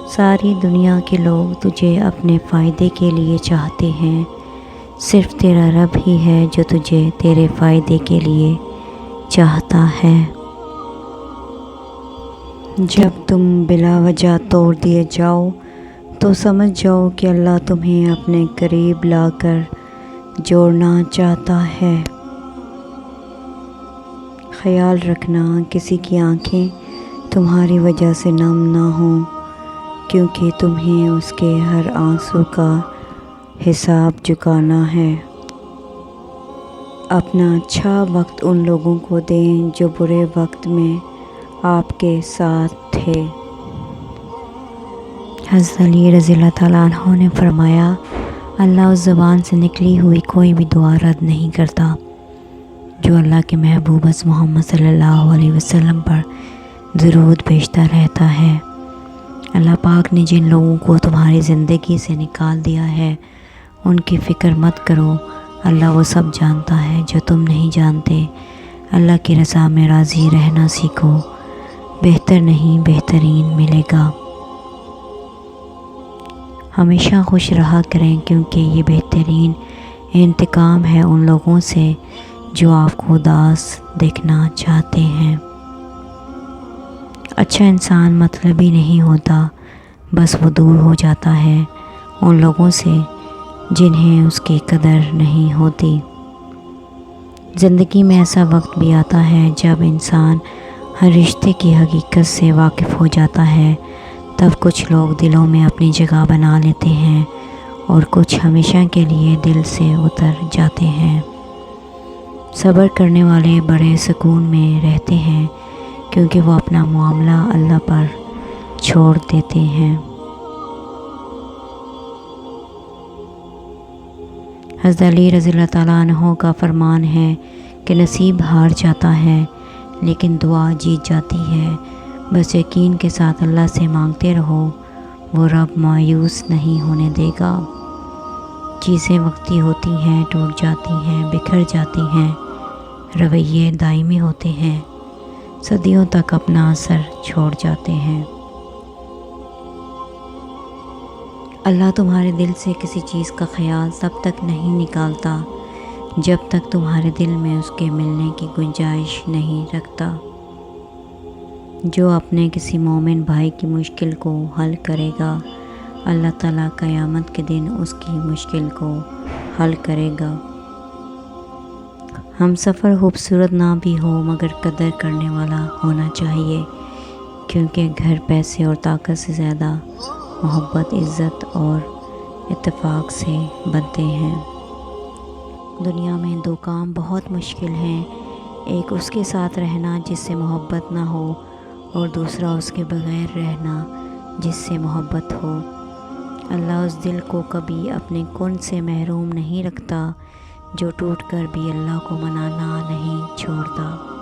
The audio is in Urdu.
ساری دنیا کے لوگ تجھے اپنے فائدے کے لیے چاہتے ہیں، صرف تیرا رب ہی ہے جو تجھے تیرے فائدے کے لیے چاہتا ہے۔ جب تم بلا وجہ توڑ دیے جاؤ تو سمجھ جاؤ کہ اللہ تمہیں اپنے قریب لا کر جوڑنا چاہتا ہے۔ خیال رکھنا کسی کی آنکھیں تمہاری وجہ سے نم نہ ہوں، کیونکہ تمہیں اس کے ہر آنسو کا حساب چکانا ہے۔ اپنا اچھا وقت ان لوگوں کو دیں جو برے وقت میں آپ کے ساتھ تھے۔ حضرت علی رضی اللہ تعالیٰ عنہ نے فرمایا، اللہ اس زبان سے نکلی ہوئی کوئی بھی دعا رد نہیں کرتا جو اللہ کے محبوب محمد صلی اللہ علیہ وسلم پر درود بھیجتا رہتا ہے۔ اللہ پاک نے جن لوگوں کو تمہاری زندگی سے نکال دیا ہے ان کی فکر مت کرو، اللہ وہ سب جانتا ہے جو تم نہیں جانتے۔ اللہ کی رضا میں راضی رہنا سیکھو، بہتر نہیں بہترین ملے گا۔ ہمیشہ خوش رہا کریں کیونکہ یہ بہترین انتقام ہے ان لوگوں سے جو آپ کو اداس دیکھنا چاہتے ہیں۔ اچھا انسان مطلبی نہیں ہوتا، بس وہ دور ہو جاتا ہے ان لوگوں سے جنہیں اس کی قدر نہیں ہوتی۔ زندگی میں ایسا وقت بھی آتا ہے جب انسان ہر رشتے کی حقیقت سے واقف ہو جاتا ہے، تب کچھ لوگ دلوں میں اپنی جگہ بنا لیتے ہیں اور کچھ ہمیشہ کے لیے دل سے اتر جاتے ہیں۔ صبر کرنے والے بڑے سکون میں رہتے ہیں کیونکہ وہ اپنا معاملہ اللہ پر چھوڑ دیتے ہیں۔ حضرت علی رضی اللہ تعالیٰ عنہ کا فرمان ہے کہ نصیب ہار جاتا ہے لیکن دعا جیت جاتی ہے، بس یقین کے ساتھ اللہ سے مانگتے رہو، وہ رب مایوس نہیں ہونے دے گا۔ چیزیں وقتی ہوتی ہیں، ٹوٹ جاتی ہیں، بکھر جاتی ہیں، رویے دائمی ہوتے ہیں، صدیوں تک اپنا اثر چھوڑ جاتے ہیں۔ اللہ تمہارے دل سے کسی چیز کا خیال تب تک نہیں نکالتا جب تک تمہارے دل میں اس کے ملنے کی گنجائش نہیں رکھتا۔ جو اپنے کسی مومن بھائی کی مشکل کو حل کرے گا، اللہ تعالیٰ قیامت کے دن اس کی مشکل کو حل کرے گا۔ ہم سفر خوبصورت نہ بھی ہو مگر قدر کرنے والا ہونا چاہیے، کیونکہ گھر پیسے اور طاقت سے زیادہ محبت، عزت اور اتفاق سے بنتے ہیں۔ دنیا میں دو کام بہت مشکل ہیں، ایک اس کے ساتھ رہنا جس سے محبت نہ ہو، اور دوسرا اس کے بغیر رہنا جس سے محبت ہو۔ اللہ اس دل کو کبھی اپنے کن سے محروم نہیں رکھتا جو ٹوٹ کر بھی اللہ کو منانا نہیں چھوڑتا۔